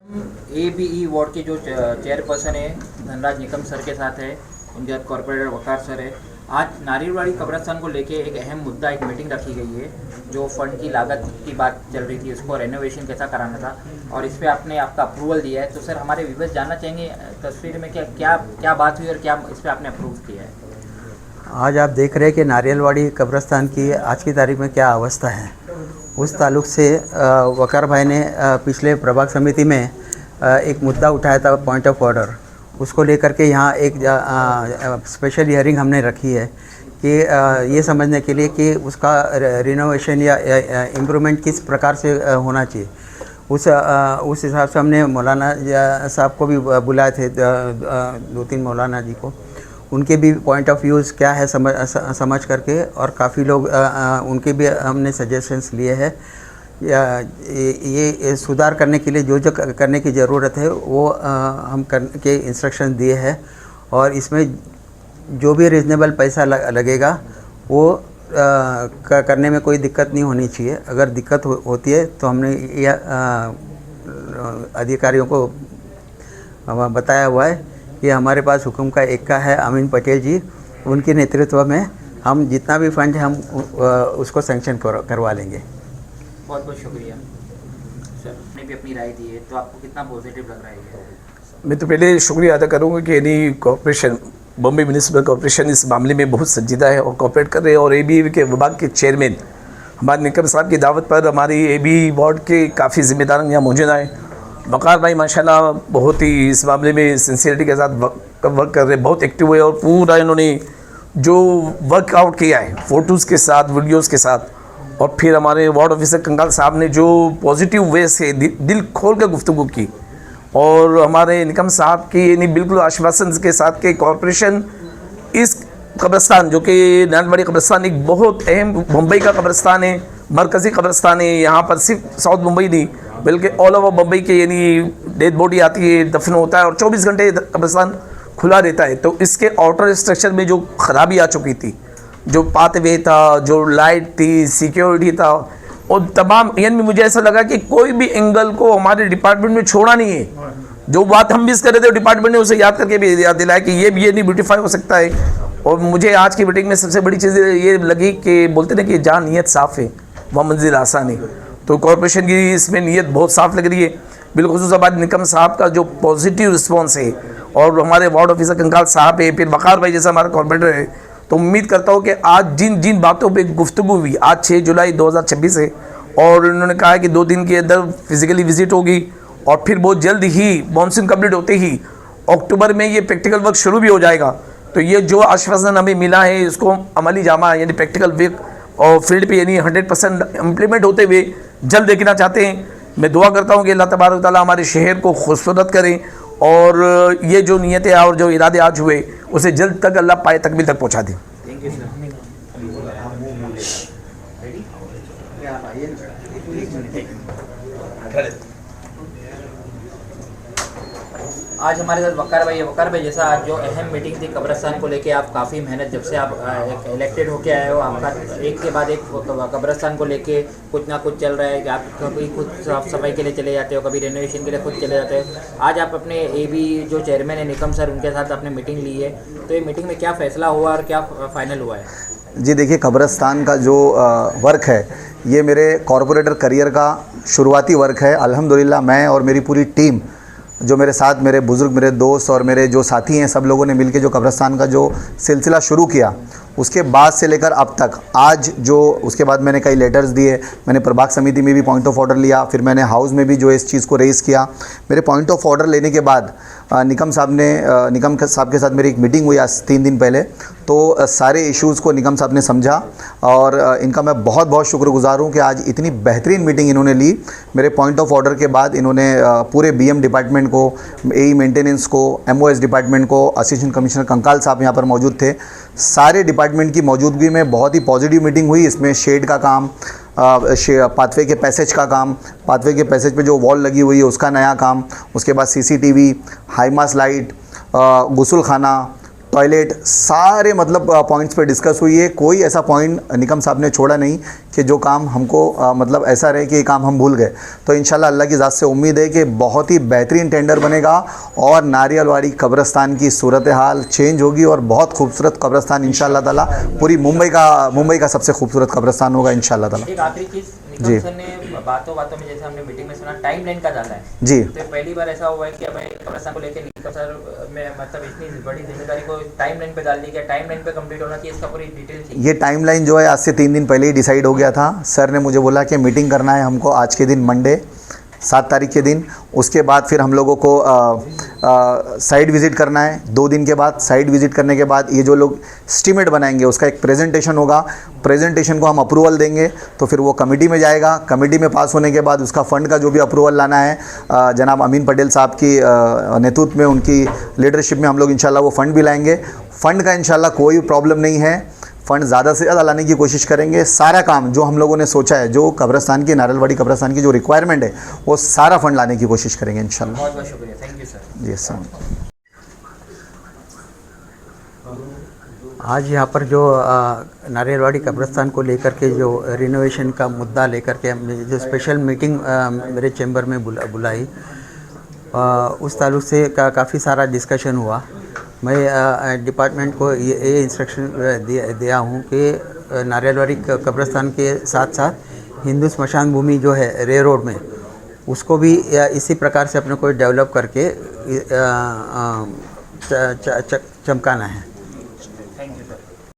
ABE ward के जो chairperson है धनराज निकम सर के साथ है, उनके साथ कॉर्पोरेटर वकार सर है। आज नारियलवाड़ी कब्रिस्तान को लेके एक अहम मुद्दा, एक मीटिंग रखी गई है। जो फंड की लागत की बात चल रही थी, उसको रेनोवेशन कैसा कराना था और इस पर आपने आपका अप्रूवल दिया है। तो सर हमारे व्यूअर्स जानना चाहेंगे तस्वीर में क्या बात हुई और क्या इस पर आपने अप्रूव किया है। आज आप देख रहे हैं कि नारियलवाड़ी कब्रिस्तान की आज की तारीख में क्या अवस्था है। उस ताल्लुक से वकार भाई ने पिछले प्रभाग समिति में एक मुद्दा उठाया था, पॉइंट ऑफ ऑर्डर। उसको लेकर के यहाँ एक स्पेशल हियरिंग हमने रखी है कि ये समझने के लिए कि उसका रिनोवेशन या इम्प्रूवमेंट किस प्रकार से होना चाहिए। उस हिसाब से हमने मौलाना साहब को भी बुलाए थे, 2-3 मौलाना जी को। उनके भी पॉइंट ऑफ व्यूज़ क्या है समझ करके, और काफ़ी लोग उनके भी हमने सजेशंस लिए हैं। ये सुधार करने के लिए जो करने की ज़रूरत है वो हम करने के इंस्ट्रक्शन दिए हैं। और इसमें जो भी रीज़नेबल पैसा लगेगा वो करने में कोई दिक्कत नहीं होनी चाहिए। अगर दिक्कत होती है तो हमने अधिकारियों को बताया हुआ है कि हमारे पास हुक्म का एक का है अमीन पटेल जी, उनके नेतृत्व में हम जितना भी फंड है हम उसको सैंक्शन करवा लेंगे। बहुत बहुत शुक्रिया सर, आपने भी अपनी राय दी है, तो आपको कितना पॉजिटिव लग रहा है? मैं तो पहले शुक्रिया अदा करूँगा कि यानी कॉर्पोरेशन, बॉम्बे म्यूनिसिपल कॉर्पोरेशन इस मामले में बहुत संजीदा है और कॉपरेट कर रहे हैं। और ABE के विभाग के चेयरमैन हमारे निकम साहब की दावत पर हमारी ABE वार्ड के काफ़ी जिम्मेदार यहाँ मौजूद आए। वकार भाई माशाल्लाह बहुत ही इस मामले में सिंसियरिटी के साथ वर्क कर रहे हैं, बहुत एक्टिव हुए और पूरा इन्होंने जो वर्कआउट किया है फ़ोटोज़ के साथ, वीडियोज़ के साथ। और फिर हमारे वार्ड ऑफिसर कंगाल साहब ने जो पॉजिटिव वे से दिल खोल कर गुफ्तगू की, और हमारे निकम साहब की यानी बिल्कुल आश्वासन के साथ कि कॉर्पोरेशन इस कब्रिस्तान, जो कि नारियलवाड़ी कब्रिस्तान एक बहुत अहम मुंबई का कब्रिस्तान है, मरकज़ी कब्रिस्तान है। यहाँ पर सिर्फ साउथ मुंबई नहीं बल्कि ऑल ओवर मुंबई के यानी डेड बॉडी आती है, दफन होता है और 24 घंटे कब्रिस्तान खुला रहता है। तो इसके आउटर स्ट्रक्चर में जो खराबी आ चुकी थी, जो पाथवे था, जो लाइट थी, सिक्योरिटी था, और तमाम यानी मुझे ऐसा लगा कि कोई भी एंगल को हमारे डिपार्टमेंट में छोड़ा नहीं है। जो बात हम मिस कर रहे थे डिपार्टमेंट ने उसे याद करके भी याद दिलाया कि ये भी ये नहीं ब्यूटीफाई हो सकता है। और मुझे आज की मीटिंग में सबसे बड़ी चीज़ ये लगी कि बोलते ना कि जहाँ नीयत साफ़ है वह मंजिल आसान है। तो कॉर्पोरेशन की इसमें नीयत बहुत साफ़ लग रही है। बिलखुसूस हमारे निकम साहब का जो पॉजिटिव रिस्पॉन्स है, और हमारे वार्ड ऑफिसर कंगाल साहब है, फिर वकार भाई जैसा हमारा कॉर्पोरेटर है। तो उम्मीद करता हूँ कि आज जिन जिन बातों पे गुफ्तगू हुई, आज 6 जुलाई 2026 है, और उन्होंने कहा है कि 2 दिन के अंदर फिजिकली विजिट होगी, और फिर बहुत जल्द ही मॉनसून कंप्लीट होते ही अक्टूबर में ये प्रैक्टिकल वर्क शुरू भी हो जाएगा। तो ये जो आश्वासन हमें मिला है इसको अमली जामा यानी प्रैक्टिकल वर्क और फील्ड पे यानी 100% इम्प्लीमेंट होते हुए जल्द देखना चाहते हैं। मैं दुआ करता हूँ कि अल्लाह तबारक तआला हमारे शहर को खूबसूरत करें, और ये जो नीयतें और जो इरादे आज हुए उसे जल्द तक अल्लाह पाए तकमील तक पहुँचा दें। Thank you sir. आज हमारे साथ वकार भाई है। वकार भाई, जैसा आज जो अहम मीटिंग थी कब्रिस्तान को लेके, आप काफ़ी मेहनत, जब से आप इलेक्टेड होके आए हो, आपका एक के बाद एक कब्रिस्तान को लेके कुछ ना कुछ चल रहा है कि आप कभी खुद साफ सफाई के लिए चले जाते हो, कभी रेनोवेशन के लिए खुद चले जाते हो। आज आप अपने ABE जो चेयरमैन है निकम सर, उनके साथ आपने मीटिंग ली है, तो ये मीटिंग में क्या फ़ैसला हुआ और क्या फाइनल हुआ है? जी देखिए, कब्रिस्तान का जो वर्क है ये मेरे कॉर्पोरेटर करियर का शुरुआती वर्क है। अल्हम्दुलिल्लाह मैं और मेरी पूरी टीम, जो मेरे साथ मेरे बुज़ुर्ग, मेरे दोस्त और मेरे जो साथी हैं, सब लोगों ने मिलकर जो कब्रिस्तान का जो सिलसिला शुरू किया, उसके बाद से लेकर अब तक आज जो उसके बाद मैंने कई लेटर्स दिए, मैंने प्रभाग समिति में भी पॉइंट ऑफ ऑर्डर लिया, फिर मैंने हाउस में भी जो इस चीज़ को रेज़ किया। मेरे पॉइंट ऑफ ऑर्डर लेने के बाद निकम साहब के साथ मेरी एक मीटिंग हुई आज 3 दिन पहले। तो सारे इश्यूज़ को निकम साहब ने समझा, और इनका मैं बहुत बहुत शुक्रगुजार हूँ कि आज इतनी बेहतरीन मीटिंग इन्होंने ली। मेरे पॉइंट ऑफ ऑर्डर के बाद इन्होंने पूरे BM डिपार्टमेंट को, AE मेंटेनेंस को, MOS डिपार्टमेंट को, असिस्टेंट कमिश्नर कंकाल साहब यहाँ पर मौजूद थे, सारे डिपार्टमेंट की मौजूदगी में बहुत ही पॉजिटिव मीटिंग हुई। इसमें शेड का काम, पाथवे के पैसेज का काम, पाथवे के पैसेज पे जो वॉल लगी हुई है उसका नया काम, उसके बाद CCTV, हाईमास लाइट, गुसल खाना, टॉयलेट, सारे मतलब पॉइंट्स पे डिस्कस हुई है। कोई ऐसा पॉइंट निकम साहब ने छोड़ा नहीं कि जो काम हमको मतलब ऐसा रहे कि ये काम हम भूल गए। तो इंशाल्लाह अल्लाह की ज़ात से उम्मीद है कि बहुत ही बेहतरीन टेंडर बनेगा और नारियलवाड़ी कब्रस्तान की सूरत हाल चेंज होगी और बहुत खूबसूरत कब्रस्तान इंशाल्लाह ताला पूरी मुंबई का सबसे खूबसूरत कब्रस्तान होगा इंशाल्लाह ताला। एक आखिरी चीज, जी। निकम सर ने बातों में जैसे हमने मीटिंग में सुना टाइम लाइन का डाला है, जी। तो पहली बार ऐसा हुआ है कि हमें कब्रस्तान को लेकर निकम सर में मतलब इतनी बड़ी जिम्मेदारी को टाइम लाइन पे डाल दी, क्या टाइम लाइन पे कंप्लीट होना चाहिए, इसका पूरी डिटेल थी। ये टाइमलाइन जो है आज से 3 दिन पहले ही डिसाइड हो गया था। सर ने मुझे बोला कि मीटिंग करना है हमको आज के दिन, मंडे 7 तारीख के दिन। उसके बाद फिर हम लोगों को साइट विज़िट करना है 2 दिन के बाद। साइट विज़िट करने के बाद ये जो लोग एस्टीमेट बनाएंगे उसका एक प्रेजेंटेशन होगा। प्रेजेंटेशन को हम अप्रूवल देंगे तो फिर वो कमेटी में जाएगा। कमेटी में पास होने के बाद उसका फ़ंड का जो भी अप्रूवल लाना है जनाब अमीन पटेल साहब की नेतृत्व में, उनकी लीडरशिप में हम लोग इंशाल्लाह वो फ़ंड भी लाएंगे। फ़ंड का इंशाल्लाह कोई प्रॉब्लम नहीं है, फ़ंड ज़्यादा से ज़्यादा लाने की कोशिश करेंगे। सारा काम जो हम लोगों ने सोचा है, जो कब्रस्तान की नारियलवाड़ी कब्रस्तान की जो रिक्वायरमेंट है वो सारा फ़ंड लाने की कोशिश करेंगे इंशाल्लाह। बहुत बहुत शुक्रिया, थैंक यू सर। जी अस्सलाम। आज यहाँ पर जो नारियलवाड़ी कब्रस्तान को लेकर के जो रिनोवेशन का मुद्दा लेकर के हमने जो स्पेशल मीटिंग मेरे चैम्बर में बुलाई, उस ताल्लुक से काफ़ी सारा डिस्कशन हुआ। मैं डिपार्टमेंट को ये इंस्ट्रक्शन दिया हूँ कि नारियलवाड़ी कब्रस्तान के साथ साथ हिंदू स्मशान भूमि जो है रे रोड में, उसको भी इसी प्रकार से अपने को डेवलप करके चमकाना है।